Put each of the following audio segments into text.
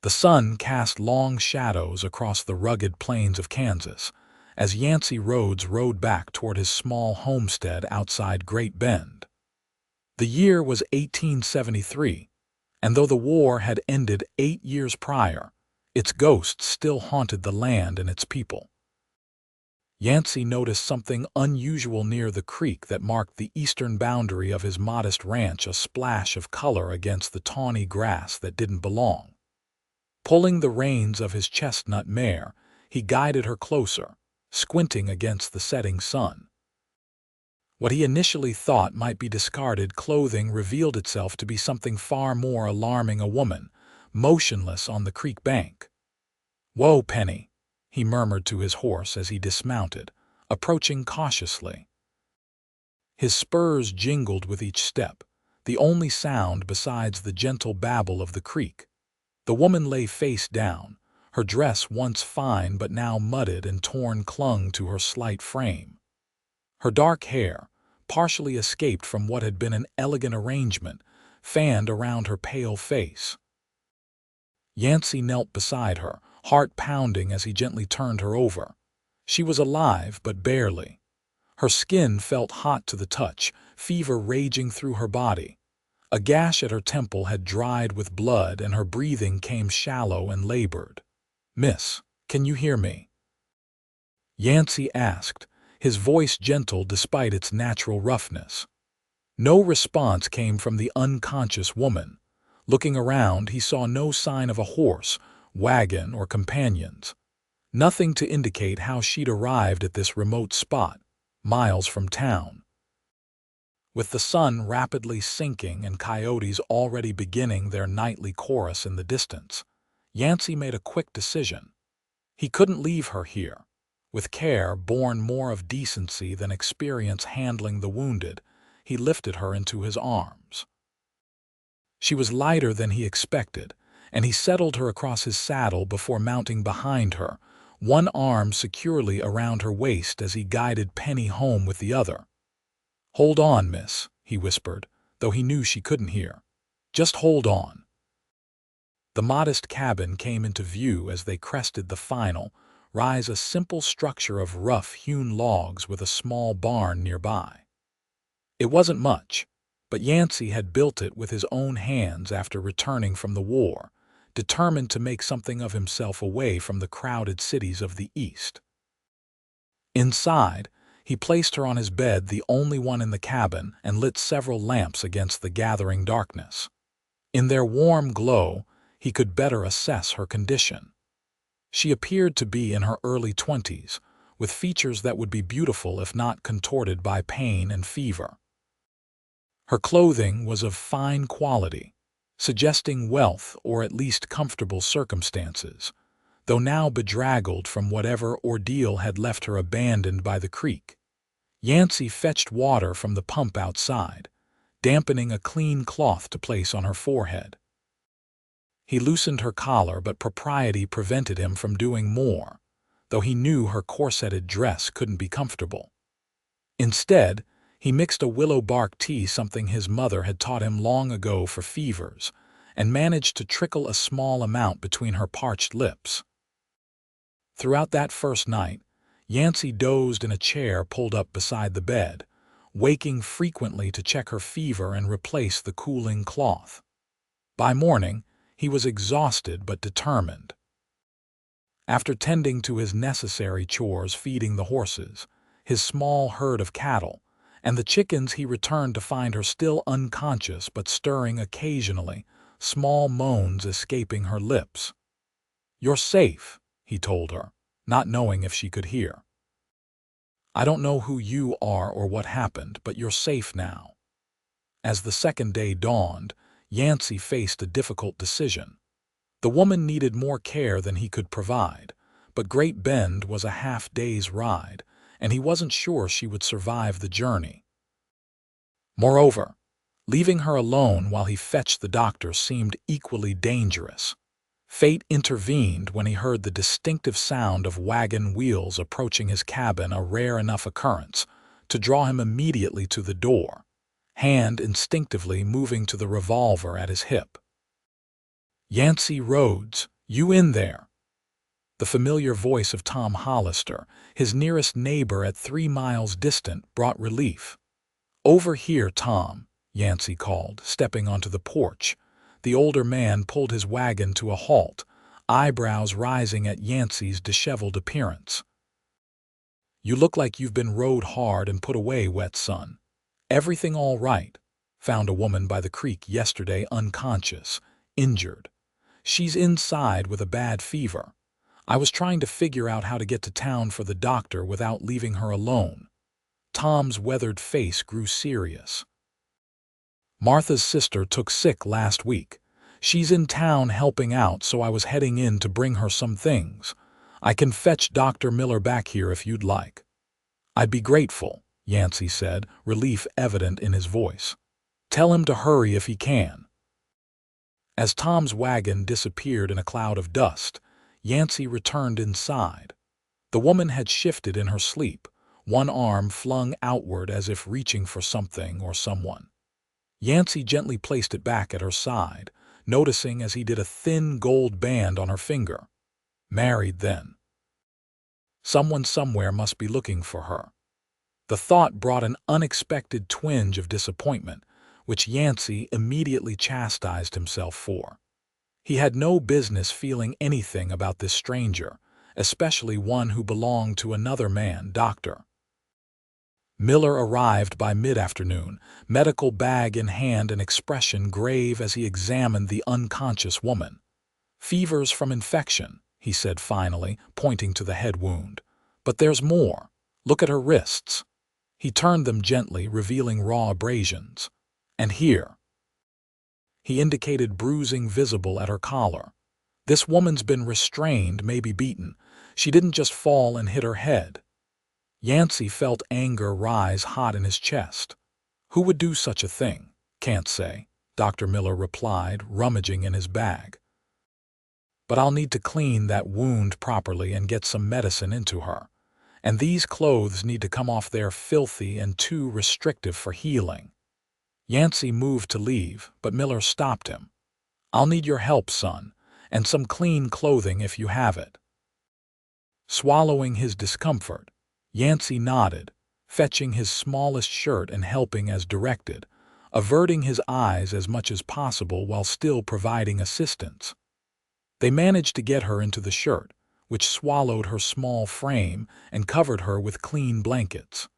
The sun cast long shadows across the rugged plains of Kansas as Yancy Rhodes rode back toward his small homestead outside Great Bend. The year was 1873, and though the war had ended 8 years prior, its ghost still haunted the land and its people. Yancy noticed something unusual near the creek that marked the eastern boundary of his modest ranch, a splash of color against the tawny grass that didn't belong. Pulling the reins of his chestnut mare, he guided her closer, squinting against the setting sun. What he initially thought might be discarded clothing revealed itself to be something far more alarming: a woman, motionless on the creek bank. "Whoa, Penny," he murmured to his horse as he dismounted, approaching cautiously. His spurs jingled with each step, the only sound besides the gentle babble of the creek. The woman lay face down. Her dress, once fine but now mudded and torn, clung to her slight frame. Her dark hair, partially escaped from what had been an elegant arrangement, fanned around her pale face. Yancy knelt beside her, heart pounding as he gently turned her over. She was alive, but barely. Her skin felt hot to the touch, fever raging through her body. A gash at her temple had dried with blood, and her breathing came shallow and labored. "Miss, can you hear me?" Yancy asked, his voice gentle despite its natural roughness. No response came from the unconscious woman. Looking around, he saw no sign of a horse, wagon, or companions. Nothing to indicate how she'd arrived at this remote spot, miles from town. With the sun rapidly sinking and coyotes already beginning their nightly chorus in the distance, Yancy made a quick decision. He couldn't leave her here. With care born more of decency than experience handling the wounded, he lifted her into his arms. She was lighter than he expected, and he settled her across his saddle before mounting behind her, one arm securely around her waist as he guided Penny home with the other. "Hold on, miss," he whispered, though he knew she couldn't hear. "Just hold on." The modest cabin came into view as they crested the final rise, a simple structure of rough-hewn logs with a small barn nearby. It wasn't much, but Yancy had built it with his own hands after returning from the war, determined to make something of himself away from the crowded cities of the East. Inside, he placed her on his bed, the only one in the cabin, and lit several lamps against the gathering darkness. In their warm glow, he could better assess her condition. She appeared to be in her early 20s, with features that would be beautiful if not contorted by pain and fever. Her clothing was of fine quality, suggesting wealth or at least comfortable circumstances, though now bedraggled from whatever ordeal had left her abandoned by the creek. Yancy fetched water from the pump outside, dampening a clean cloth to place on her forehead. He loosened her collar, but propriety prevented him from doing more, though he knew her corseted dress couldn't be comfortable. Instead, he mixed a willow bark tea, something his mother had taught him long ago for fevers, and managed to trickle a small amount between her parched lips. Throughout that first night, Yancy dozed in a chair pulled up beside the bed, waking frequently to check her fever and replace the cooling cloth. By morning, he was exhausted but determined. After tending to his necessary chores, feeding the horses, his small herd of cattle, and the chickens, he returned to find her still unconscious but stirring occasionally, small moans escaping her lips. "You're safe," he told her, not knowing if she could hear. "I don't know who you are or what happened, but you're safe now." As the second day dawned, Yancy faced a difficult decision. The woman needed more care than he could provide, but Great Bend was a half-day's ride, and he wasn't sure she would survive the journey. Moreover, leaving her alone while he fetched the doctor seemed equally dangerous. Fate intervened when he heard the distinctive sound of wagon wheels approaching his cabin, a rare enough occurrence to draw him immediately to the door, hand instinctively moving to the revolver at his hip. "Yancy Rhodes," "You in there?" The familiar voice of Tom Hollister, his nearest neighbor at 3 miles distant, brought relief. "Over here, Tom," Yancy called, stepping onto the porch. The older man pulled his wagon to a halt, eyebrows rising at Yancy's disheveled appearance. "You look like you've been rode hard and put away, wet son. Everything all right?" "Found a woman by the creek yesterday unconscious, injured. She's inside with a bad fever. I was trying to figure out how to get to town for the doctor without leaving her alone." Tom's weathered face grew serious. "Martha's sister took sick last week. She's in town helping out, so I was heading in to bring her some things. I can fetch Dr. Miller back here if you'd like." "I'd be grateful," Yancy said, relief evident in his voice. "Tell him to hurry if he can." As Tom's wagon disappeared in a cloud of dust, Yancy returned inside. The woman had shifted in her sleep, one arm flung outward as if reaching for something or someone. Yancy gently placed it back at her side, noticing as he did a thin gold band on her finger. Married then. Someone somewhere must be looking for her. The thought brought an unexpected twinge of disappointment, which Yancy immediately chastised himself for. He had no business feeling anything about this stranger, especially one who belonged to another man, Dr. Miller arrived by mid-afternoon, medical bag in hand and expression grave as he examined the unconscious woman. "Fevers from infection," he said finally, pointing to the head wound. "But there's more. Look at her wrists." He turned them gently, revealing raw abrasions. "And here." He indicated bruising visible at her collar. "This woman's been restrained, maybe beaten. She didn't just fall and hit her head." Yancy felt anger rise hot in his chest. "Who would do such a thing?" "Can't say," Dr. Miller replied, rummaging in his bag. "But I'll need to clean that wound properly and get some medicine into her. And these clothes need to come off, they're filthy and too restrictive for healing." Yancy moved to leave, but Miller stopped him. "I'll need your help, son, and some clean clothing if you have it." Swallowing his discomfort, Yancy nodded, fetching his smallest shirt and helping as directed, averting his eyes as much as possible while still providing assistance. They managed to get her into the shirt, which swallowed her small frame and covered her with clean blankets.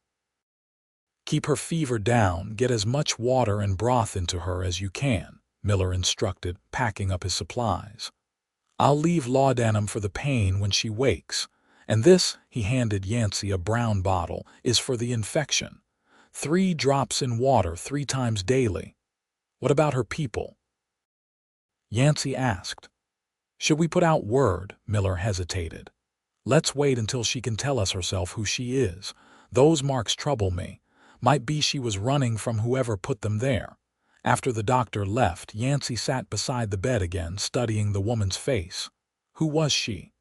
"Keep her fever down, get as much water and broth into her as you can," Miller instructed, packing up his supplies. "I'll leave laudanum for the pain when she wakes. And this," he handed Yancy a brown bottle, "is for the infection. 3 drops in water 3 times daily." "What about her people?" Yancy asked. "Should we put out word?" Miller hesitated. "Let's wait until she can tell us herself who she is. Those marks trouble me. Might be she was running from whoever put them there." After the doctor left, Yancy sat beside the bed again, studying the woman's face. Who was she?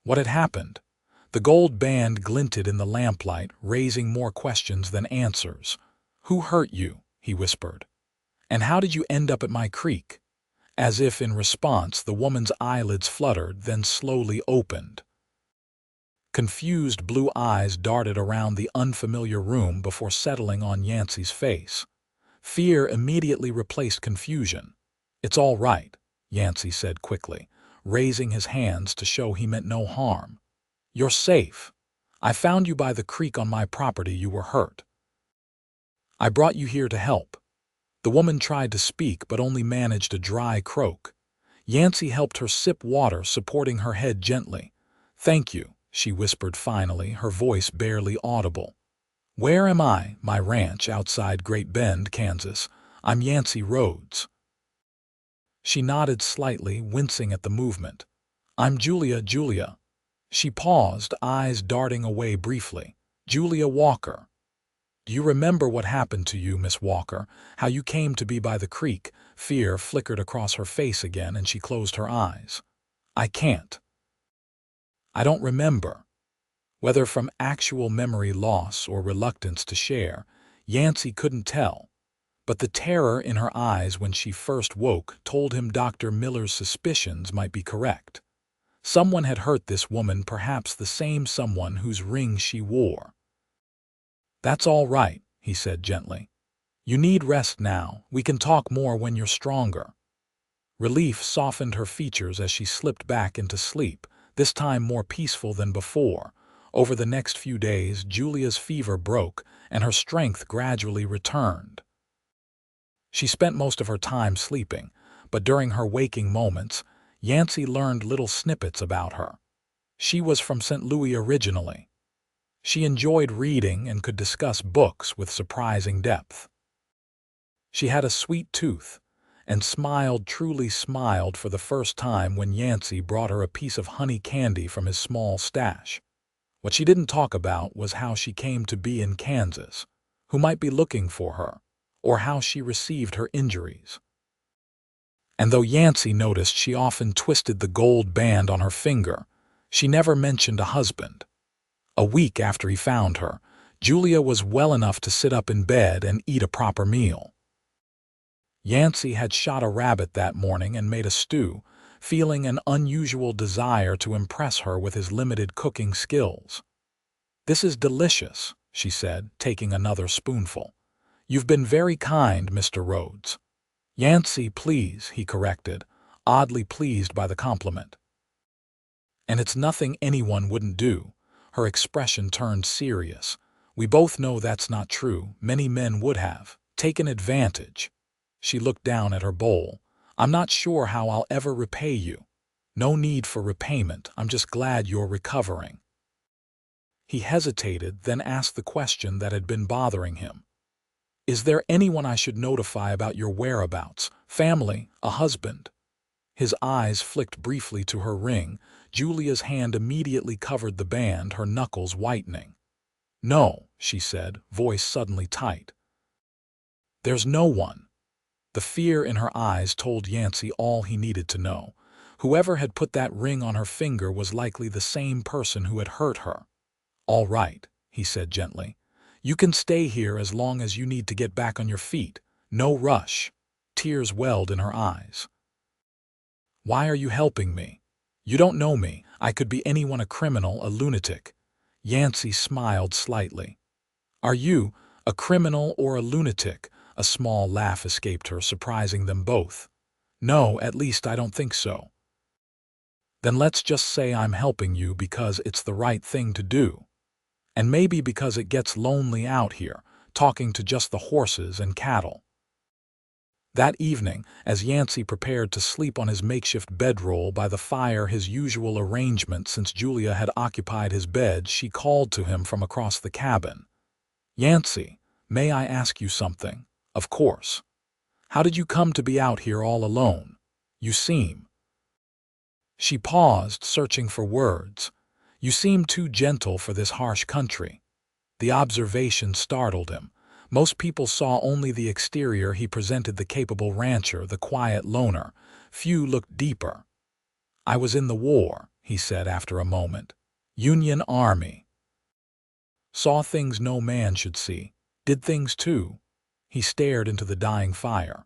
What had happened? The gold band glinted in the lamplight, raising more questions than answers. "Who hurt you?" he whispered. "And how did you end up at my creek?" As if in response, the woman's eyelids fluttered, then slowly opened. Confused blue eyes darted around the unfamiliar room before settling on Yancy's face. Fear immediately replaced confusion. "It's all right," Yancy said quickly, raising his hands to show he meant no harm. "You're safe. I found you by the creek on my property. You were hurt. I brought you here to help." The woman tried to speak but only managed a dry croak. Yancy helped her sip water, supporting her head gently. "Thank you," she whispered finally, her voice barely audible. "Where am I?" "My ranch outside Great Bend, Kansas. I'm Yancy Rhodes." She nodded slightly, wincing at the movement. "I'm Julia." She paused, eyes darting away briefly. "Julia Walker. Do you remember what happened to you, Miss Walker? How you came to be by the creek?" Fear flickered across her face again, and she closed her eyes. "I can't. I don't remember." Whether from actual memory loss or reluctance to share, Yancy couldn't tell. but the terror in her eyes when she first woke told him Dr. Miller's suspicions might be correct. Someone had hurt this woman, perhaps the same someone whose ring she wore. "That's all right," he said gently. "You need rest now. We can talk more when you're stronger." Relief softened her features as she slipped back into sleep, this time more peaceful than before. Over the next few days, Julia's fever broke, and her strength gradually returned. She spent most of her time sleeping, but during her waking moments, Yancy learned little snippets about her. She was from St. Louis originally. She enjoyed reading and could discuss books with surprising depth. She had a sweet tooth, and truly smiled for the first time when Yancy brought her a piece of honey candy from his small stash. What she didn't talk about was how she came to be in Kansas, who might be looking for her, or how she received her injuries. And though Yancy noticed she often twisted the gold band on her finger, she never mentioned a husband. A week after he found her, Julia was well enough to sit up in bed and eat a proper meal. Yancy had shot a rabbit that morning and made a stew, feeling an unusual desire to impress her with his limited cooking skills. "This is delicious," she said, taking another spoonful. "You've been very kind, Mr. Rhodes." "Yancy, please," he corrected, oddly pleased by the compliment. "And it's nothing anyone wouldn't do." Her expression turned serious. "We both know that's not true. Many men would have taken advantage." She looked down at her bowl. "I'm not sure how I'll ever repay you." "No need for repayment. I'm just glad you're recovering." He hesitated, then asked the question that had been bothering him. "Is there anyone I should notify about your whereabouts? Family? A husband?" His eyes flicked briefly to her ring. Julia's hand immediately covered the band, her knuckles whitening. "No," she said, voice suddenly tight. "There's no one." The fear in her eyes told Yancy all he needed to know. Whoever had put that ring on her finger was likely the same person who had hurt her. "All right," he said gently. "You can stay here as long as you need to get back on your feet. No rush." Tears welled in her eyes. "Why are you helping me? You don't know me. I could be anyone, a criminal, a lunatic." Yancy smiled slightly. "Are you a criminal or a lunatic?" A small laugh escaped her, surprising them both. "No, at least I don't think so." "Then let's just say I'm helping you because it's the right thing to do. And maybe because it gets lonely out here, talking to just the horses and cattle." That evening, as Yancy prepared to sleep on his makeshift bedroll by the fire, his usual arrangement since Julia had occupied his bed, she called to him from across the cabin. "Yancy, may I ask you something?" "Of course." "How did you come to be out here all alone? You seem—" She paused, searching for words. "You seem too gentle for this harsh country." The observation startled him. Most people saw only the exterior. He presented the capable rancher, the quiet loner. Few looked deeper. "I was in the war," he said after a moment. "Union Army. Saw things no man should see. Did things too." He stared into the dying fire.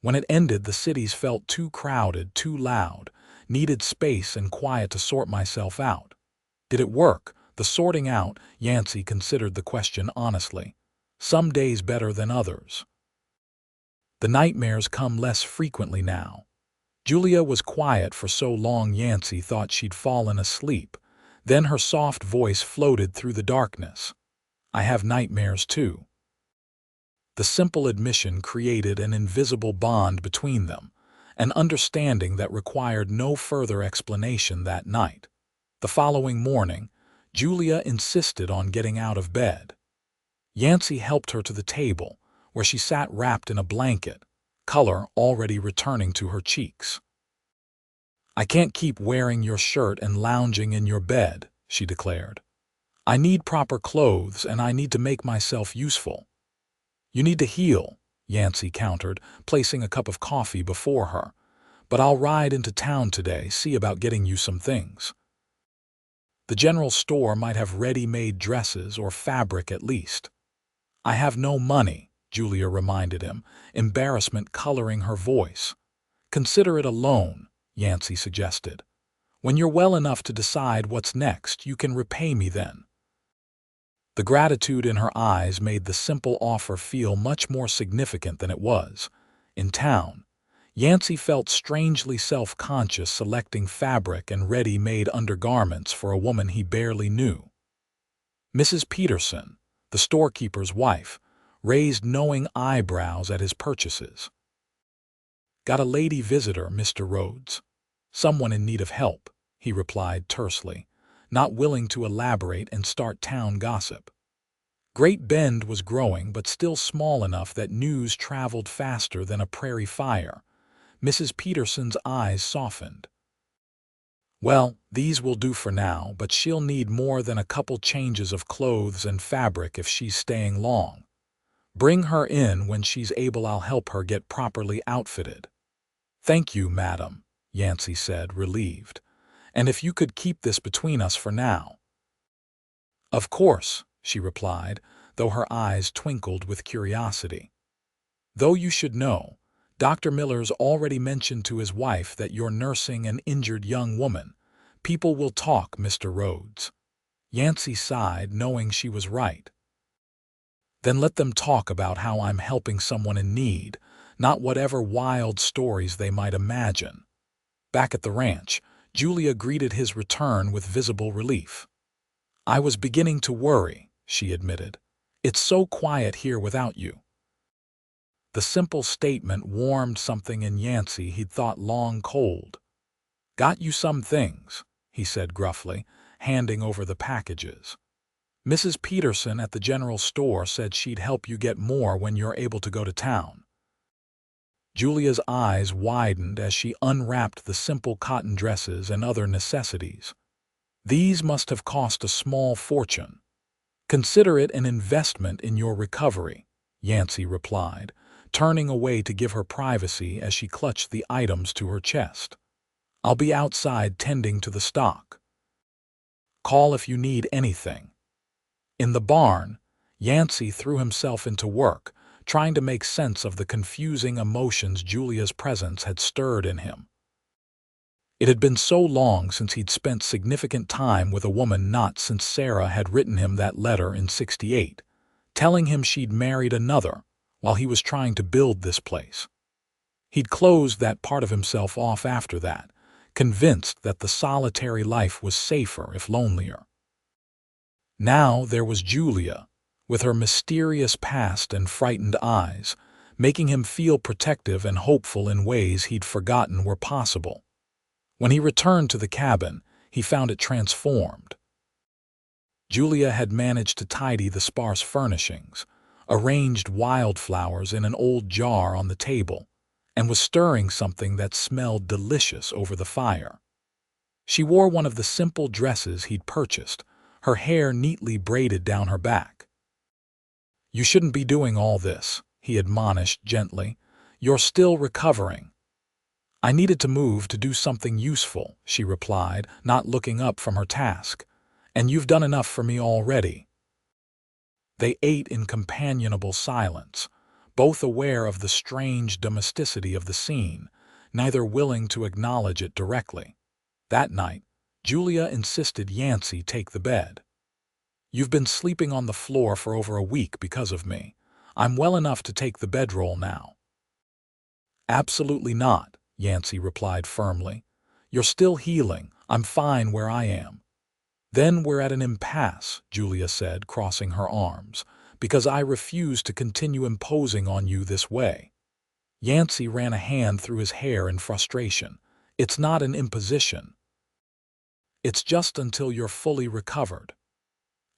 "When it ended, the cities felt too crowded, too loud. Needed space and quiet to sort myself out." "Did it work, the sorting out?" Yancy considered the question honestly. "Some days better than others. The nightmares come less frequently now." Julia was quiet for so long Yancy thought she'd fallen asleep. Then her soft voice floated through the darkness. "I have nightmares too." The simple admission created an invisible bond between them, an understanding that required no further explanation that night. The following morning, Julia insisted on getting out of bed. Yancy helped her to the table, where she sat wrapped in a blanket, color already returning to her cheeks. "I can't keep wearing your shirt and lounging in your bed," she declared. "I need proper clothes and I need to make myself useful." "You need to heal," Yancy countered, placing a cup of coffee before her. "But I'll ride into town today, see about getting you some things. The general store might have ready-made dresses or fabric at least." "I have no money," Julia reminded him, embarrassment coloring her voice. Consider it a loan, Yancy suggested. When you're well enough to decide what's next, you can repay me then. The gratitude in her eyes made the simple offer feel much more significant than it was. In town, Yancy felt strangely self-conscious selecting fabric and ready-made undergarments for a woman he barely knew. Mrs. Peterson, the storekeeper's wife, raised knowing eyebrows at his purchases. "Got a lady visitor, Mr. Rhodes. Someone in need of help," he replied tersely, not willing to elaborate and start town gossip. Great Bend was growing, but still small enough that news traveled faster than a prairie fire. Mrs. Peterson's eyes softened. "Well, these will do for now, but she'll need more than a couple changes of clothes and fabric if she's staying long. Bring her in when she's able. I'll help her get properly outfitted." "Thank you, madam," Yancy said, relieved. "And if you could keep this between us for now." "Of course," she replied, though her eyes twinkled with curiosity. "Though you should know, Dr. Miller's already mentioned to his wife that you're nursing an injured young woman. People will talk, Mr. Rhodes." Yancy sighed, knowing she was right. "Then let them talk about how I'm helping someone in need, not whatever wild stories they might imagine." Back at the ranch, Julia greeted his return with visible relief. "I was beginning to worry," she admitted. "It's so quiet here without you." The simple statement warmed something in Yancy he'd thought long cold. "Got you some things," he said gruffly, handing over the packages. "Mrs. Peterson at the general store said she'd help you get more when you're able to go to town." Julia's eyes widened as she unwrapped the simple cotton dresses and other necessities. "These must have cost a small fortune." "Consider it an investment in your recovery," Yancy replied, turning away to give her privacy as she clutched the items to her chest. "I'll be outside tending to the stock. Call if you need anything." In the barn, Yancy threw himself into work, trying to make sense of the confusing emotions Julia's presence had stirred in him. It had been so long since he'd spent significant time with a woman, not since Sarah had written him that letter in '68, telling him she'd married another while he was trying to build this place. He'd closed that part of himself off after that, convinced that the solitary life was safer if lonelier. Now there was Julia, with her mysterious past and frightened eyes, making him feel protective and hopeful in ways he'd forgotten were possible. When he returned to the cabin, he found it transformed. Julia had managed to tidy the sparse furnishings, arranged wildflowers in an old jar on the table, and was stirring something that smelled delicious over the fire. She wore one of the simple dresses he'd purchased, her hair neatly braided down her back. "You shouldn't be doing all this," he admonished gently. "You're still recovering." "I needed to move to do something useful," she replied, not looking up from her task. "And you've done enough for me already." They ate in companionable silence, both aware of the strange domesticity of the scene, neither willing to acknowledge it directly. That night, Julia insisted Yancy take the bed. "You've been sleeping on the floor for over a week because of me. I'm well enough to take the bedroll now." "Absolutely not," Yancy replied firmly. "You're still healing. I'm fine where I am." "Then we're at an impasse," Julia said, crossing her arms, "because I refuse to continue imposing on you this way." Yancy ran a hand through his hair in frustration. "It's not an imposition. It's just until you're fully recovered."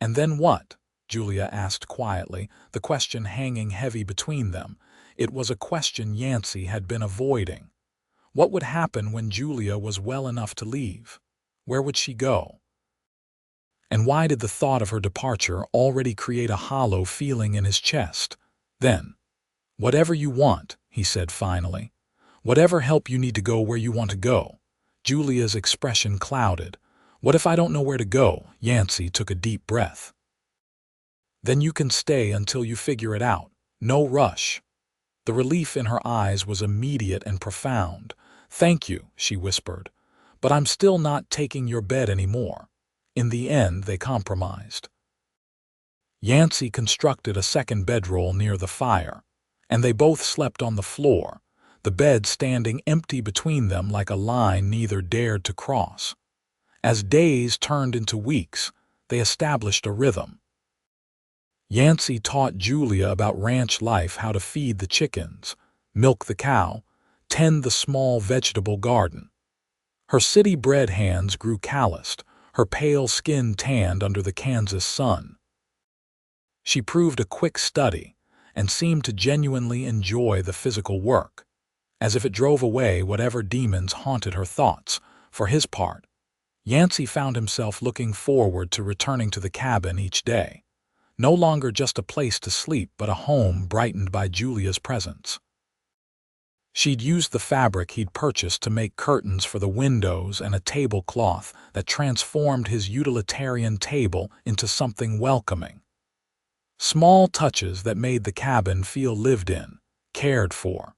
"And then what?" Julia asked quietly, the question hanging heavy between them. It was a question Yancy had been avoiding. What would happen when Julia was well enough to leave? Where would she go? And why did the thought of her departure already create a hollow feeling in his chest? "Then, whatever you want," he said finally. "Whatever help you need to go where you want to go." Julia's expression clouded. "What if I don't know where to go?" Yancy took a deep breath. "Then you can stay until you figure it out," No rush. The relief in her eyes was immediate and profound. "Thank you," she whispered, "but I'm still not taking your bed anymore." In the end, they compromised. Yancy constructed a second bedroll near the fire, and they both slept on the floor, the bed standing empty between them like a line neither dared to cross. As days turned into weeks, they established a rhythm. Yancy taught Julia about ranch life, how to feed the chickens, milk the cow, tend the small vegetable garden. Her city-bred hands grew calloused, her pale skin tanned under the Kansas sun. She proved a quick study and seemed to genuinely enjoy the physical work, as if it drove away whatever demons haunted her thoughts. For his part, Yancy found himself looking forward to returning to the cabin each day, no longer just a place to sleep but a home brightened by Julia's presence. She'd used the fabric he'd purchased to make curtains for the windows and a tablecloth that transformed his utilitarian table into something welcoming. Small touches that made the cabin feel lived in, cared for.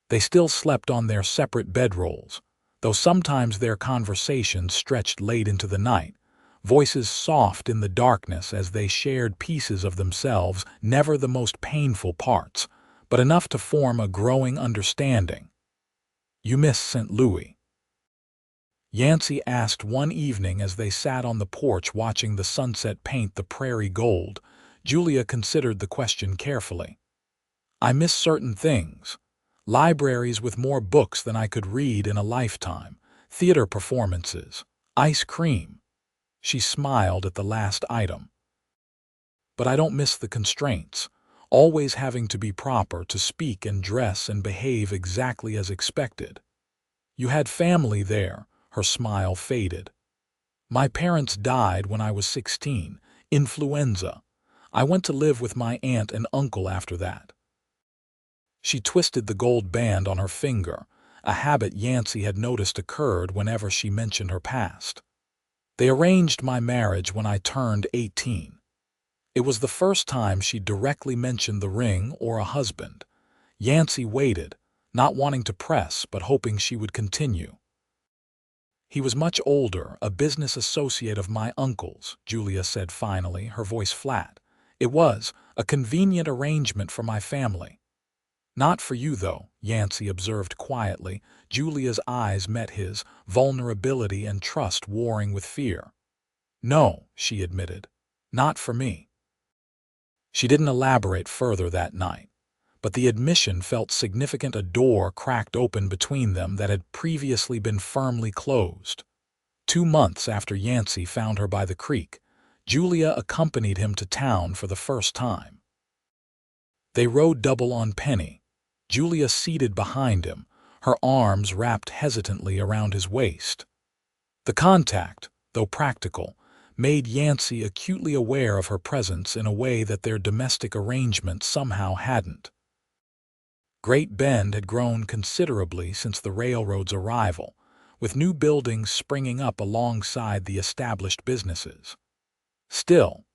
They still slept on their separate bedrolls, though sometimes their conversations stretched late into the night, voices soft in the darkness as they shared pieces of themselves, never the most painful parts, but enough to form a growing understanding. "You miss St. Louis?" Yancy asked one evening as they sat on the porch watching the sunset paint the prairie gold. Julia considered the question carefully. "I miss certain things. Libraries with more books than I could read in a lifetime, theater performances, ice cream." She smiled at the last item. "But I don't miss the constraints, always having to be proper, to speak and dress and behave exactly as expected." "You had family there," her smile faded. "My parents died when I was 16, influenza. I went to live with my aunt and uncle after that." She twisted the gold band on her finger, a habit Yancy had noticed occurred whenever she mentioned her past. "They arranged my marriage when I turned 18. It was the first time she directly mentioned the ring or a husband. Yancy waited, not wanting to press but hoping she would continue. "He was much older, a business associate of my uncle's," Julia said finally, her voice flat. "It was a convenient arrangement for my family." "Not for you, though," Yancy observed quietly. Julia's eyes met his, vulnerability and trust warring with fear. "No," she admitted. "Not for me." She didn't elaborate further that night, but the admission felt significant. A door cracked open between them that had previously been firmly closed. 2 months after Yancy found her by the creek, Julia accompanied him to town for the first time. They rode double on Penny, Julia seated behind him, her arms wrapped hesitantly around his waist. The contact, though practical, made Yancy acutely aware of her presence in a way that their domestic arrangement somehow hadn't. Great Bend had grown considerably since the railroad's arrival, with new buildings springing up alongside the established businesses. Still,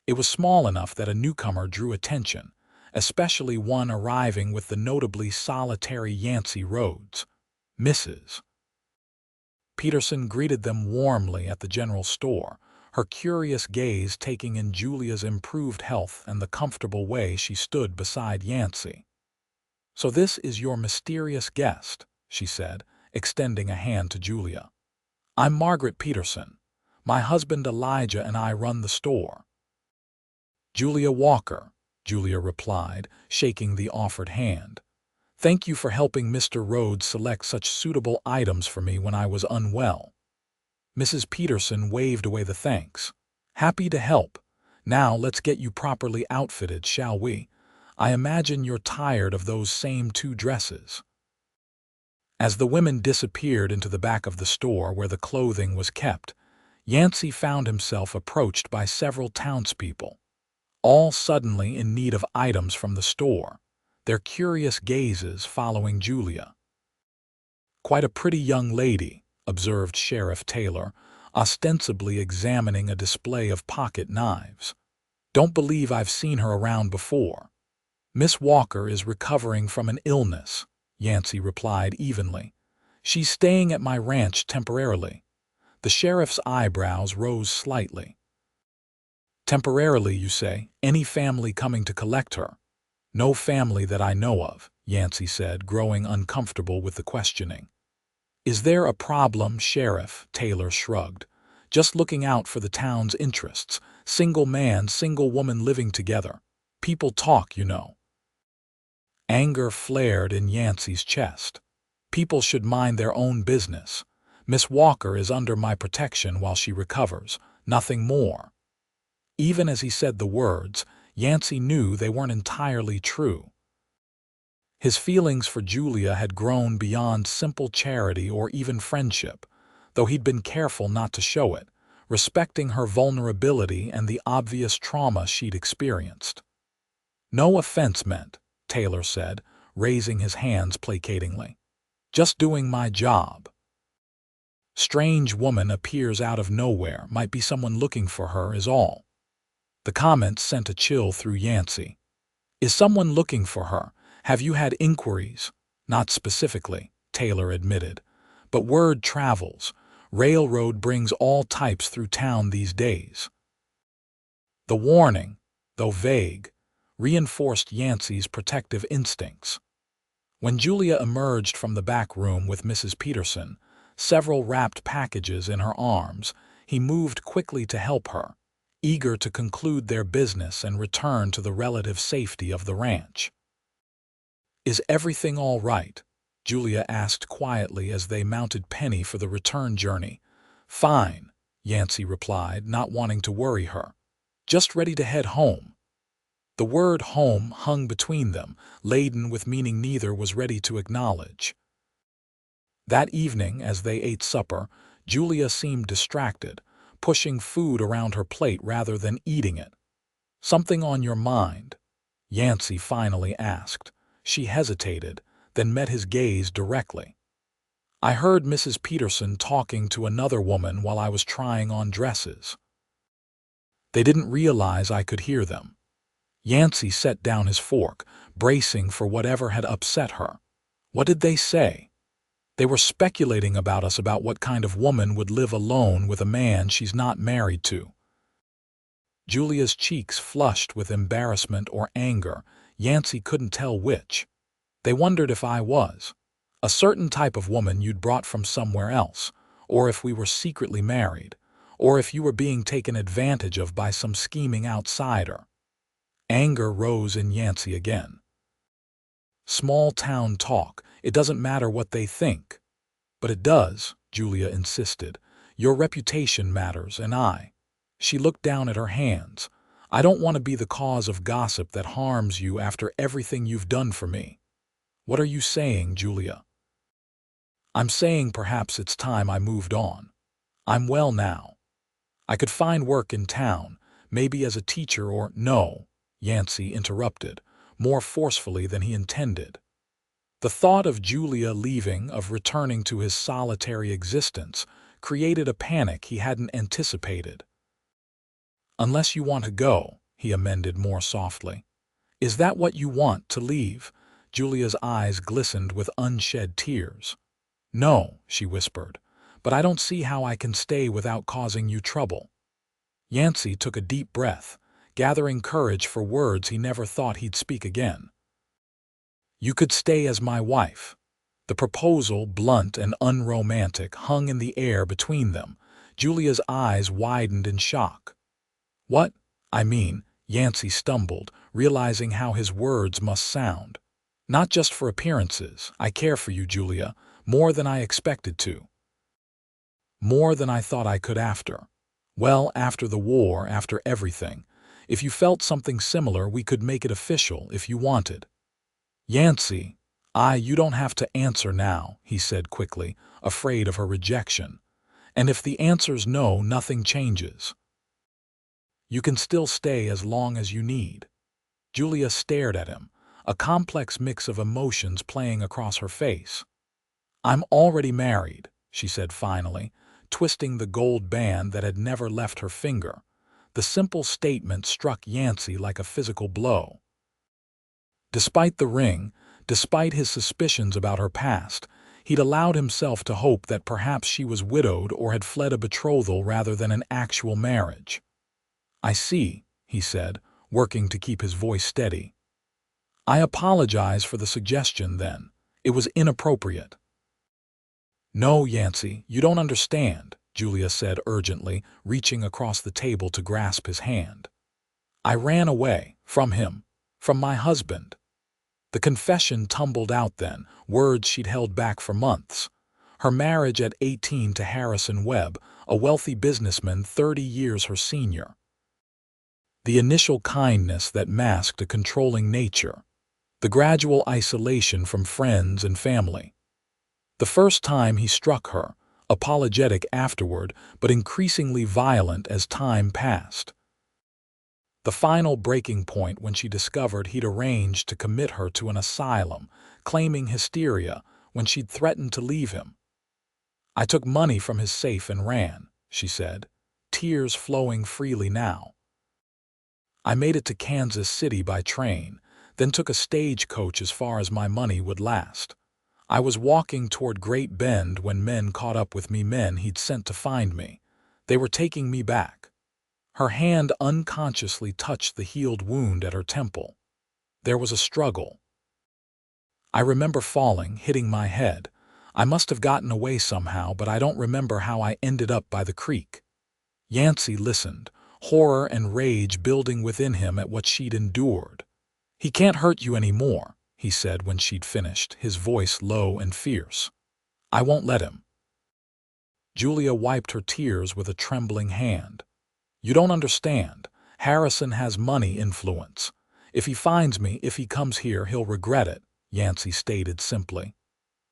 it was small enough that a newcomer drew attention, especially one arriving with the notably solitary Yancy Rhodes. Mrs. Peterson greeted them warmly at the general store, her curious gaze taking in Julia's improved health and the comfortable way she stood beside Yancy. "So this is your mysterious guest," she said, extending a hand to Julia. "I'm Margaret Peterson. My husband Elijah and I run the store." "Julia Walker," Julia replied, shaking the offered hand. "Thank you for helping Mr. Rhodes select such suitable items for me when I was unwell." Mrs. Peterson waved away the thanks. "Happy to help. Now let's get you properly outfitted, shall we? I imagine you're tired of those same 2 dresses." As the women disappeared into the back of the store where the clothing was kept, Yancy found himself approached by several townspeople, all suddenly in need of items from the store, their curious gazes following Julia. "Quite a pretty young lady," observed Sheriff Taylor, ostensibly examining a display of pocket knives. "Don't believe I've seen her around before." Miss Walker is recovering from an illness, Yancy replied evenly. She's staying at my ranch temporarily. The sheriff's eyebrows rose slightly. Temporarily, you say? Any family coming to collect her? No family that I know of, Yancy said, growing uncomfortable with the questioning. Is there a problem, Sheriff? Taylor shrugged. Just looking out for the town's interests. Single man, single woman living together. People talk, you know. Anger flared in Yancy's chest. People should mind their own business. Miss Walker is under my protection while she recovers, nothing more. Even as he said the words, Yancy knew they weren't entirely true. His feelings for Julia had grown beyond simple charity or even friendship, though he'd been careful not to show it, respecting her vulnerability and the obvious trauma she'd experienced. No offense meant, Taylor said, raising his hands placatingly. Just doing my job. Strange woman appears out of nowhere, might be someone looking for her is all. The comment sent a chill through Yancy. Is someone looking for her? Have you had inquiries? Not specifically, Taylor admitted. But word travels. Railroad brings all types through town these days. The warning, though vague, reinforced Yancy's protective instincts. When Julia emerged from the back room with Mrs. Peterson, several wrapped packages in her arms, he moved quickly to help her, eager to conclude their business and return to the relative safety of the ranch. Is everything all right? Julia asked quietly as they mounted Penny for the return journey. Fine, Yancy replied, not wanting to worry her. Just ready to head home. The word home hung between them, laden with meaning neither was ready to acknowledge. That evening, as they ate supper, Julia seemed distracted, pushing food around her plate rather than eating it. Something on your mind? Yancy finally asked. She hesitated, then met his gaze directly. I heard Mrs. Peterson talking to another woman while I was trying on dresses. They didn't realize I could hear them. Yancy set down his fork, bracing for whatever had upset her. What did they say? They were speculating about us, about what kind of woman would live alone with a man she's not married to. Julia's cheeks flushed with embarrassment or anger. Yancy couldn't tell which. They wondered if I was a certain type of woman you'd brought from somewhere else, or if we were secretly married, or if you were being taken advantage of by some scheming outsider. Anger rose in Yancy again. Small town talk. It doesn't matter what they think. But it does, Julia insisted. Your reputation matters, and She looked down at her hands. I don't want to be the cause of gossip that harms you after everything you've done for me. What are you saying, Julia? I'm saying perhaps it's time I moved on. I'm well now. I could find work in town, maybe as a teacher or— No, Yancy interrupted, more forcefully than he intended. The thought of Julia leaving, of returning to his solitary existence, created a panic he hadn't anticipated. Unless you want to go, he amended more softly. Is that what you want, to leave? Julia's eyes glistened with unshed tears. No, she whispered, but I don't see how I can stay without causing you trouble. Yancy took a deep breath, gathering courage for words he never thought he'd speak again. You could stay as my wife. The proposal, blunt and unromantic, hung in the air between them. Julia's eyes widened in shock. What? I mean, Yancy stumbled, realizing how his words must sound. Not just for appearances. I care for you, Julia, more than I expected to. More than I thought I could after. Well, after the war, after everything. If you felt something similar, we could make it official if you wanted. Yancy, you don't have to answer now, he said quickly, afraid of her rejection. And if the answer's no, nothing changes. You can still stay as long as you need. Julia stared at him, a complex mix of emotions playing across her face. I'm already married, she said finally, twisting the gold band that had never left her finger. The simple statement struck Yancy like a physical blow. Despite the ring, despite his suspicions about her past, he'd allowed himself to hope that perhaps she was widowed or had fled a betrothal rather than an actual marriage. "I see," he said, working to keep his voice steady. "I apologize for the suggestion, then. It was inappropriate." "No, Yancy, you don't understand," Julia said urgently, reaching across the table to grasp his hand. "I ran away, from him, from my husband." The confession tumbled out then, words she'd held back for months. Her marriage at 18 to Harrison Webb, a wealthy businessman 30 years her senior. The initial kindness that masked a controlling nature. The gradual isolation from friends and family. The first time he struck her, apologetic afterward, but increasingly violent as time passed. The final breaking point when she discovered he'd arranged to commit her to an asylum, claiming hysteria when she'd threatened to leave him. "I took money from his safe and ran," she said, tears flowing freely now. "I made it to Kansas City by train, then took a stagecoach as far as my money would last. I was walking toward Great Bend when men caught up with me, men he'd sent to find me. They were taking me back." Her hand unconsciously touched the healed wound at her temple. There was a struggle. "I remember falling, hitting my head. I must have gotten away somehow, but I don't remember how I ended up by the creek." Yancy listened, horror and rage building within him at what she'd endured. "He can't hurt you anymore," he said when she'd finished, his voice low and fierce. "I won't let him." Julia wiped her tears with a trembling hand. "You don't understand. Harrison has money influence. If he finds me, if he comes here, he'll regret it," Yancy stated simply.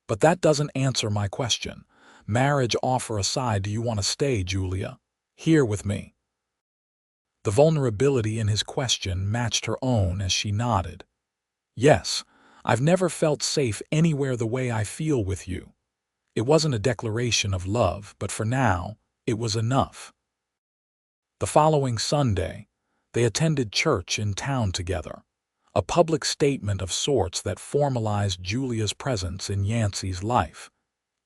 "But that doesn't answer my question. Marriage offer aside, do you want to stay, Julia? Here with me?" The vulnerability in his question matched her own as she nodded. "Yes, I've never felt safe anywhere the way I feel with you." It wasn't a declaration of love, but for now, it was enough. The following Sunday, they attended church in town together, a public statement of sorts that formalized Julia's presence in Yancy's life,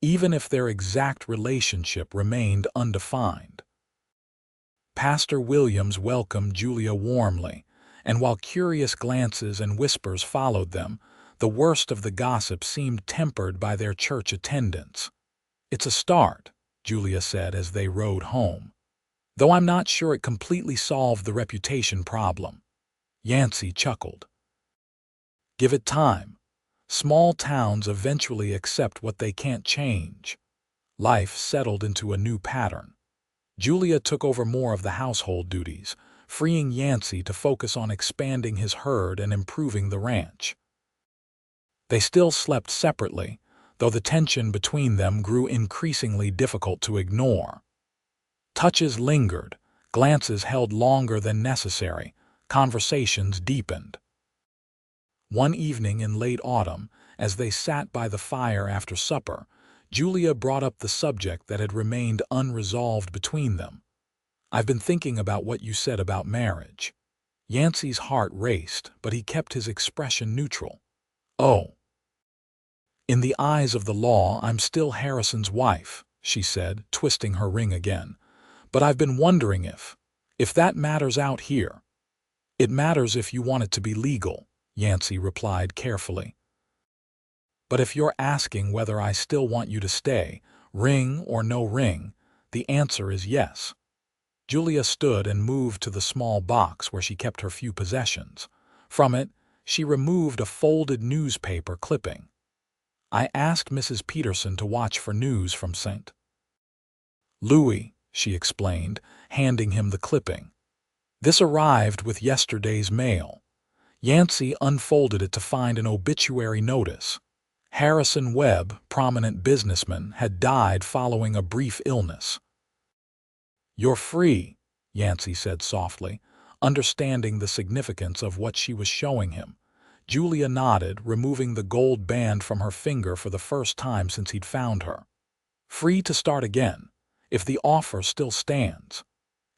even if their exact relationship remained undefined. Pastor Williams welcomed Julia warmly, and while curious glances and whispers followed them, the worst of the gossip seemed tempered by their church attendance. "It's a start," Julia said as they rode home. "Though I'm not sure it completely solved the reputation problem." Yancy chuckled. "Give it time. Small towns eventually accept what they can't change." Life settled into a new pattern. Julia took over more of the household duties, freeing Yancy to focus on expanding his herd and improving the ranch. They still slept separately, though the tension between them grew increasingly difficult to ignore. Touches lingered, glances held longer than necessary, conversations deepened. One evening in late autumn, as they sat by the fire after supper, Julia brought up the subject that had remained unresolved between them. "I've been thinking about what you said about marriage." Yancy's heart raced, but he kept his expression neutral. "Oh. In the eyes of the law, I'm still Harrison's wife," she said, twisting her ring again. "But I've been wondering if that matters out here." "It matters if you want it to be legal," Yancy replied carefully. "But if you're asking whether I still want you to stay, ring or no ring, the answer is yes." Julia stood and moved to the small box where she kept her few possessions. From it, she removed a folded newspaper clipping. "I asked Mrs. Peterson to watch for news from St. Louis," she explained, handing him the clipping. "This arrived with yesterday's mail." Yancy unfolded it to find an obituary notice. Harrison Webb, prominent businessman, had died following a brief illness. "You're free," Yancy said softly, understanding the significance of what she was showing him. Julia nodded, removing the gold band from her finger for the first time since he'd found her. "Free to start again, if the offer still stands."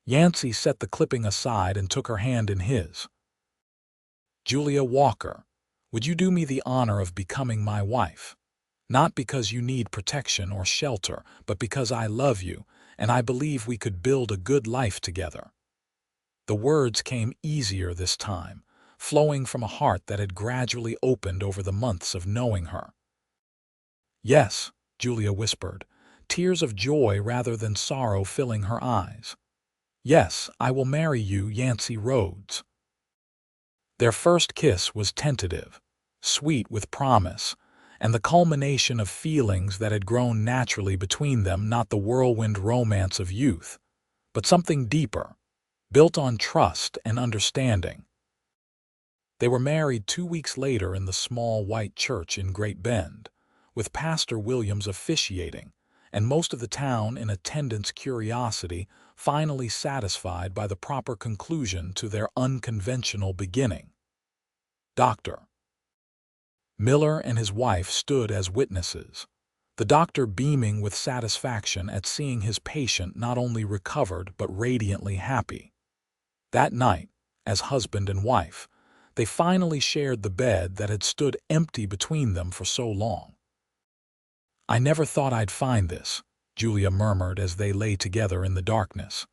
Yancy set the clipping aside and took her hand in his. "Julia Walker, Would you do me the honor of becoming my wife? Not because you need protection or shelter, but because I love you, and I believe we could build a good life together." The words came easier this time, flowing from a heart that had gradually opened over the months of knowing her. "Yes," Julia whispered, tears of joy rather than sorrow filling her eyes. "Yes, I will marry you, Yancy Rhodes." Their first kiss was tentative, sweet with promise, and the culmination of feelings that had grown naturally between them, not the whirlwind romance of youth, but something deeper, built on trust and understanding. They were married 2 weeks later in the small white church in Great Bend, with Pastor Williams officiating, and most of the town in attendance, curiosity finally satisfied by the proper conclusion to their unconventional beginning. Dr. Miller and his wife stood as witnesses, the doctor beaming with satisfaction at seeing his patient not only recovered but radiantly happy. That night, as husband and wife, they finally shared the bed that had stood empty between them for so long. "I never thought I'd find this," Julia murmured as they lay together in the darkness.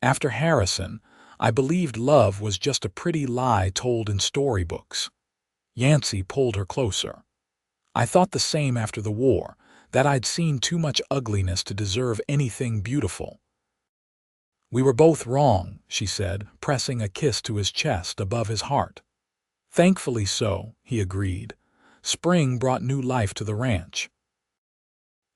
"After Harrison, I believed love was just a pretty lie told in storybooks." Yancy pulled her closer. "I thought the same after the war, that I'd seen too much ugliness to deserve anything beautiful." "We were both wrong," she said, pressing a kiss to his chest above his heart. "Thankfully so," he agreed. Spring brought new life to the ranch.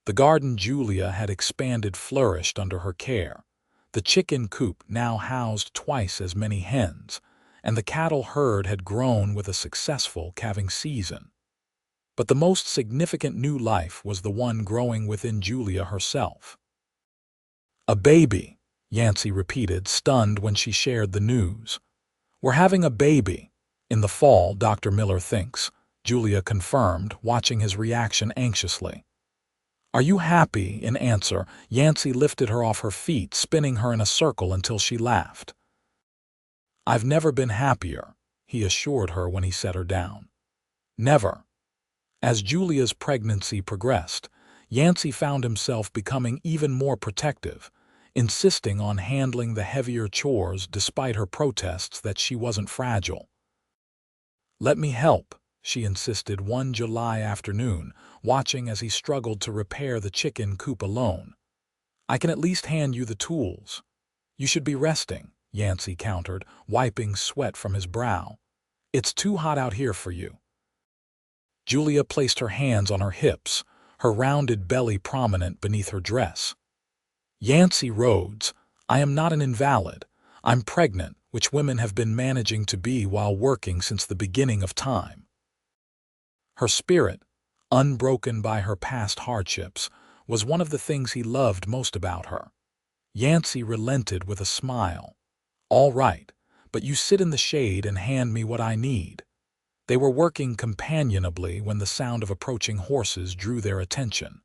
The garden Julia had expanded flourished under her care. The chicken coop now housed twice as many hens, and the cattle herd had grown with a successful calving season. But the most significant new life was the one growing within Julia herself. "A baby," Yancy repeated, stunned when she shared the news. "We're having a baby. In the fall, Dr. Miller thinks," Julia confirmed, watching his reaction anxiously. "Are you happy?" In answer, Yancy lifted her off her feet, spinning her in a circle until she laughed. "I've never been happier," he assured her when he set her down. "Never." As Julia's pregnancy progressed, Yancy found himself becoming even more protective, insisting on handling the heavier chores despite her protests that she wasn't fragile. "Let me help," she insisted one July afternoon, watching as he struggled to repair the chicken coop alone. "I can at least hand you the tools." "You should be resting," Yancy countered, wiping sweat from his brow. "It's too hot out here for you." Julia placed her hands on her hips, her rounded belly prominent beneath her dress. "Yancy Rhodes, I am not an invalid. I'm pregnant, which women have been managing to be while working since the beginning of time." Her spirit, unbroken by her past hardships, was one of the things he loved most about her. Yancy relented with a smile. "All right, but you sit in the shade and hand me what I need." They were working companionably when the sound of approaching horses drew their attention.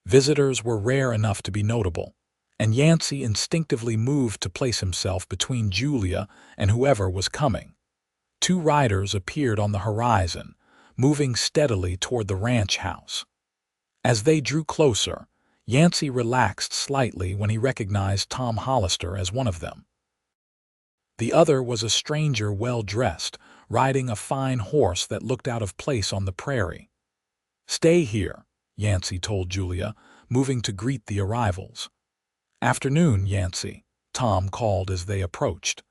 Visitors were rare enough to be notable, and Yancy instinctively moved to place himself between Julia and whoever was coming. 2 riders appeared on the horizon, moving steadily toward the ranch house. As they drew closer, Yancy relaxed slightly when he recognized Tom Hollister as one of them. The other was a stranger well-dressed, riding a fine horse that looked out of place on the prairie. "Stay here," Yancy told Julia, moving to greet the arrivals. "Afternoon, Yancy," Tom called as they approached.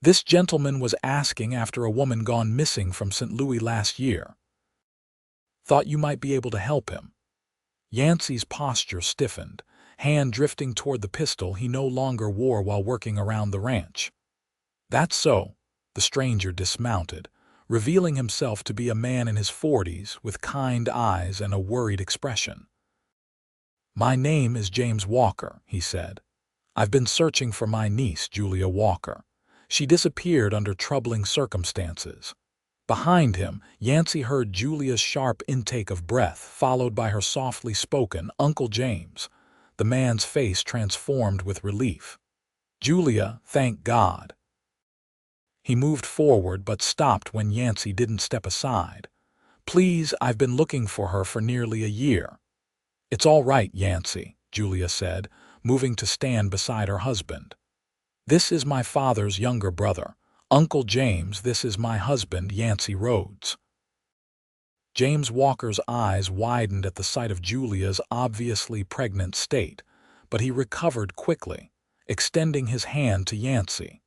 "This gentleman was asking after a woman gone missing from St. Louis last year. Thought you might be able to help him." Yancy's posture stiffened, hand drifting toward the pistol he no longer wore while working around the ranch. "That's so." The stranger dismounted, revealing himself to be a man in his 40s with kind eyes and a worried expression. "My name is James Walker," he said. "I've been searching for my niece, Julia Walker. She disappeared under troubling circumstances." Behind him, Yancy heard Julia's sharp intake of breath, followed by her softly spoken, "Uncle James." The man's face transformed with relief. "Julia, thank God." He moved forward but stopped when Yancy didn't step aside. "Please, I've been looking for her for nearly a year." "It's all right, Yancy," Julia said, moving to stand beside her husband. "This is my father's younger brother, Uncle James. This is my husband, Yancy Rhodes." James Walker's eyes widened at the sight of Julia's obviously pregnant state, but he recovered quickly, extending his hand to Yancy.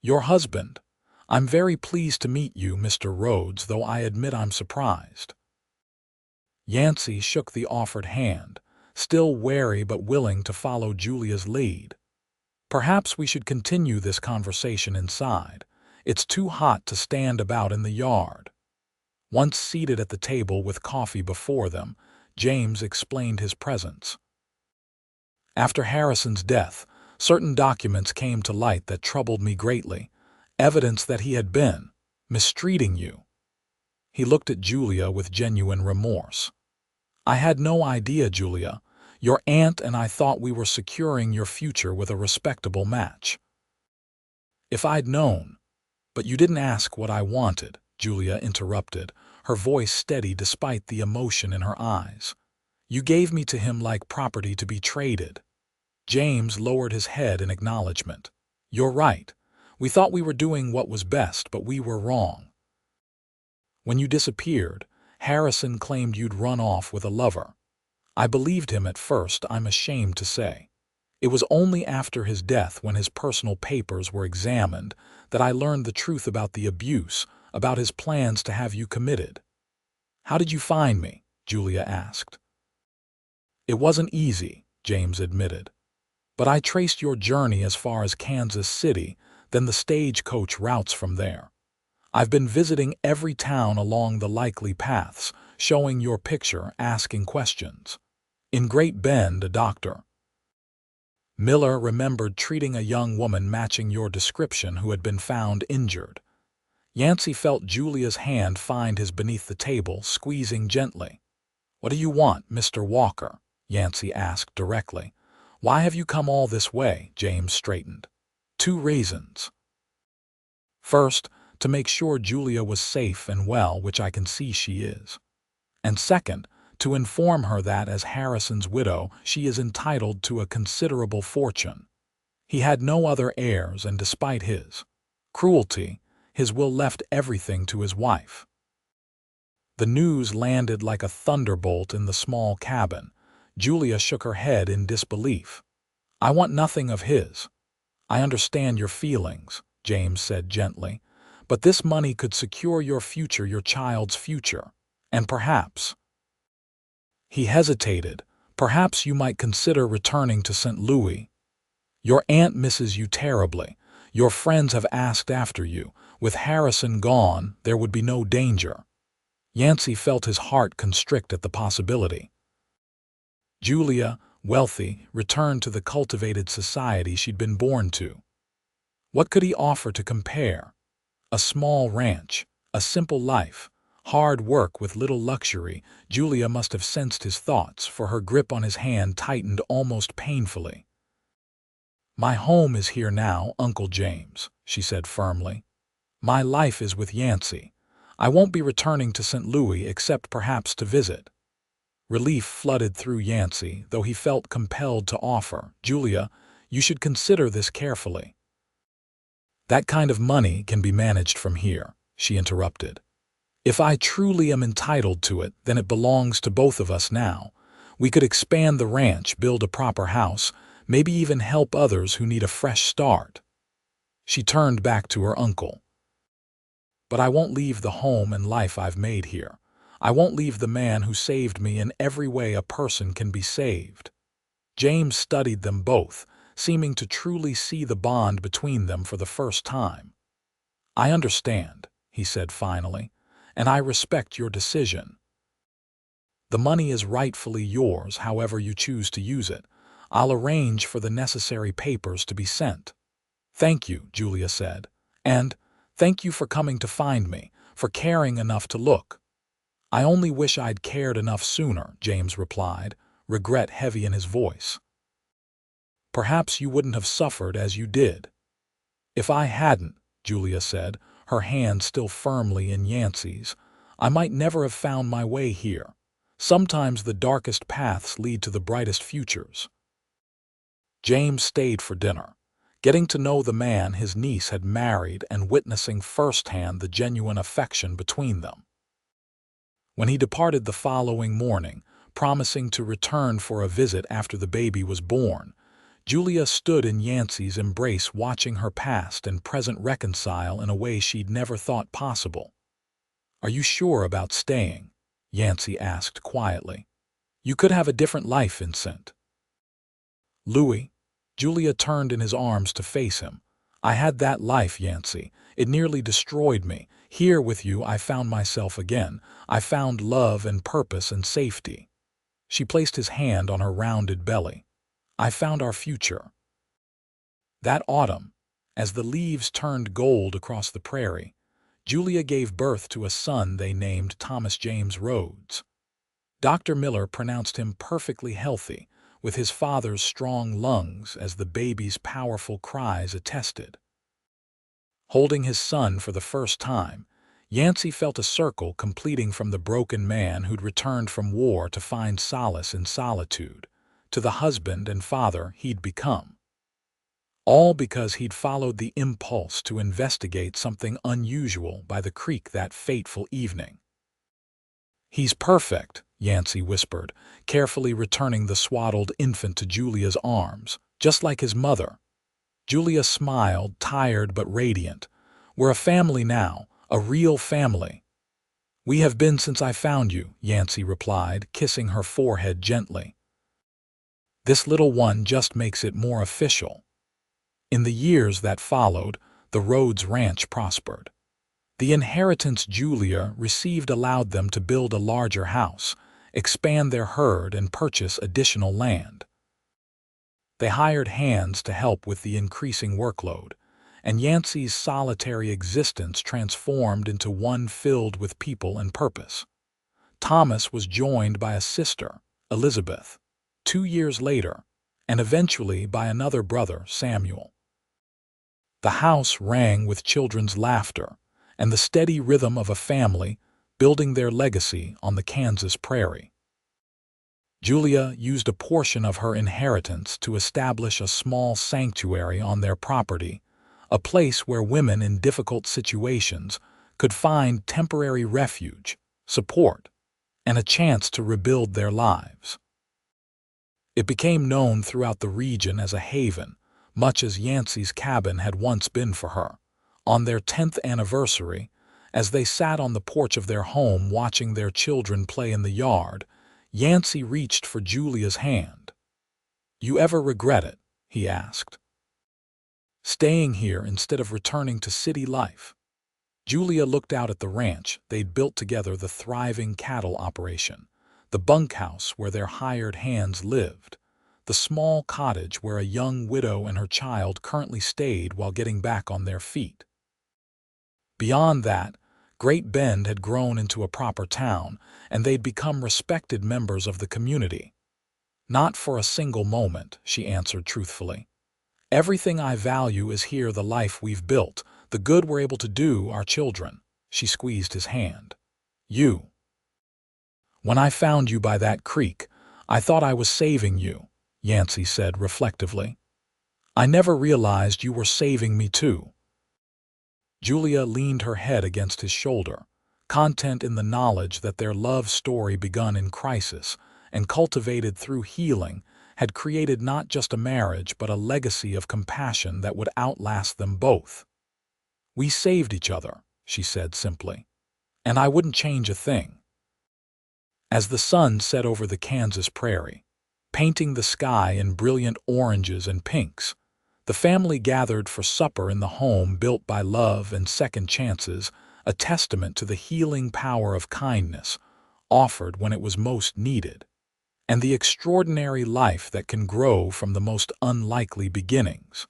"Your husband. I'm very pleased to meet you, Mr. Rhodes, though I admit I'm surprised." Yancy shook the offered hand, still wary but willing to follow Julia's lead. "Perhaps we should continue this conversation inside. It's too hot to stand about in the yard." Once seated at the table with coffee before them, James explained his presence. "After Harrison's death, certain documents came to light that troubled me greatly, evidence that he had been mistreating you." He looked at Julia with genuine remorse. "I had no idea, Julia. Your aunt and I thought we were securing your future with a respectable match." "If I'd known—" "But you didn't ask what I wanted," Julia interrupted, her voice steady despite the emotion in her eyes. "You gave me to him like property to be traded." James lowered his head in acknowledgement. "You're right. We thought we were doing what was best, but we were wrong. When you disappeared, Harrison claimed you'd run off with a lover. I believed him at first, I'm ashamed to say. It was only after his death, when his personal papers were examined, that I learned the truth about the abuse, about his plans to have you committed." "How did you find me?" Julia asked. "It wasn't easy," James admitted. "But I traced your journey as far as Kansas City, then the stagecoach routes from there. I've been visiting every town along the likely paths, showing your picture, asking questions. In Great Bend, a Dr. Miller remembered treating a young woman matching your description who had been found injured." Yancy felt Julia's hand find his beneath the table, squeezing gently. "What do you want, Mr. Walker?" Yancy asked directly. "Why have you come all this way?" James straightened. "Two reasons. First, to make sure Julia was safe and well, which I can see she is. And second, to inform her that, as Harrison's widow, she is entitled to a considerable fortune. He had no other heirs, and despite his cruelty, his will left everything to his wife." The news landed like a thunderbolt in the small cabin. Julia shook her head in disbelief. "I want nothing of his." "I understand your feelings," James said gently, "but this money could secure your future, your child's future, and perhaps—" He hesitated. "Perhaps you might consider returning to St. Louis. Your aunt misses you terribly. Your friends have asked after you. With Harrison gone, there would be no danger." Yancy felt his heart constrict at the possibility. Julia, wealthy, returned to the cultivated society she'd been born to. What could he offer to compare? A small ranch, a simple life, hard work with little luxury. Julia must have sensed his thoughts, for her grip on his hand tightened almost painfully. "My home is here now, Uncle James," she said firmly. "My life is with Yancy. I won't be returning to St. Louis except perhaps to visit." Relief flooded through Yancy, though he felt compelled to offer, "Julia, you should consider this carefully." "That kind of money can be managed from here," she interrupted. "If I truly am entitled to it, then it belongs to both of us now. We could expand the ranch, build a proper house, maybe even help others who need a fresh start." She turned back to her uncle. "But I won't leave the home and life I've made here. I won't leave the man who saved me in every way a person can be saved." James studied them both, seeming to truly see the bond between them for the first time. "I understand," he said finally, "and I respect your decision. The money is rightfully yours, however you choose to use it. I'll arrange for the necessary papers to be sent." "Thank you," Julia said, "and thank you for coming to find me, for caring enough to look." "I only wish I'd cared enough sooner," James replied, regret heavy in his voice. "Perhaps you wouldn't have suffered as you did." "If I hadn't," Julia said, her hand still firmly in Yancy's. "I might never have found my way here. Sometimes the darkest paths lead to the brightest futures." James stayed for dinner, getting to know the man his niece had married and witnessing firsthand the genuine affection between them. When he departed the following morning, promising to return for a visit after the baby was born, Julia stood in Yancy's embrace, watching her past and present reconcile in a way she'd never thought possible. "Are you sure about staying?" Yancy asked quietly. "You could have a different life, Vincent." "Louis," Julia turned in his arms to face him. "I had that life, Yancy. It nearly destroyed me. Here with you I found myself again. I found love and purpose and safety." She placed his hand on her rounded belly. "I found our future." That autumn, as the leaves turned gold across the prairie, Julia gave birth to a son they named Thomas James Rhodes. Dr. Miller pronounced him perfectly healthy, with his father's strong lungs, as the baby's powerful cries attested. Holding his son for the first time, Yancy felt a circle completing from the broken man who'd returned from war to find solace in solitude, to the husband and father he'd become. All because he'd followed the impulse to investigate something unusual by the creek that fateful evening. "He's perfect," Yancy whispered, carefully returning the swaddled infant to Julia's arms, "just like his mother." Julia smiled, tired but radiant. "We're a family now, a real family." "We have been since I found you," Yancy replied, kissing her forehead gently. "This little one just makes it more official." In the years that followed, the Rhodes Ranch prospered. The inheritance Julia received allowed them to build a larger house, expand their herd, and purchase additional land. They hired hands to help with the increasing workload, and Yancy's solitary existence transformed into one filled with people and purpose. Thomas was joined by a sister, Elizabeth, 2 years later, and eventually by another brother, Samuel. The house rang with children's laughter and the steady rhythm of a family building their legacy on the Kansas prairie. Julia used a portion of her inheritance to establish a small sanctuary on their property, a place where women in difficult situations could find temporary refuge, support, and a chance to rebuild their lives. It became known throughout the region as a haven, much as Yancy's cabin had once been for her. On their 10th anniversary, as they sat on the porch of their home watching their children play in the yard, Yancy reached for Julia's hand. "You ever regret it?" he asked. "Staying here instead of returning to city life?" Julia looked out at the ranch they'd built together, the thriving cattle operation, the bunkhouse where their hired hands lived, the small cottage where a young widow and her child currently stayed while getting back on their feet. Beyond that, Great Bend had grown into a proper town, and they'd become respected members of the community. "Not for a single moment," she answered truthfully. "Everything I value is here, the life we've built, the good we're able to do our children." She squeezed his hand. "You. When I found you by that creek, I thought I was saving you," Yancy said reflectively. "I never realized you were saving me too." Julia leaned her head against his shoulder, content in the knowledge that their love story, begun in crisis and cultivated through healing, had created not just a marriage but a legacy of compassion that would outlast them both. "We saved each other," she said simply, "and I wouldn't change a thing." As the sun set over the Kansas prairie, painting the sky in brilliant oranges and pinks, the family gathered for supper in the home built by love and second chances, a testament to the healing power of kindness, offered when it was most needed, and the extraordinary life that can grow from the most unlikely beginnings.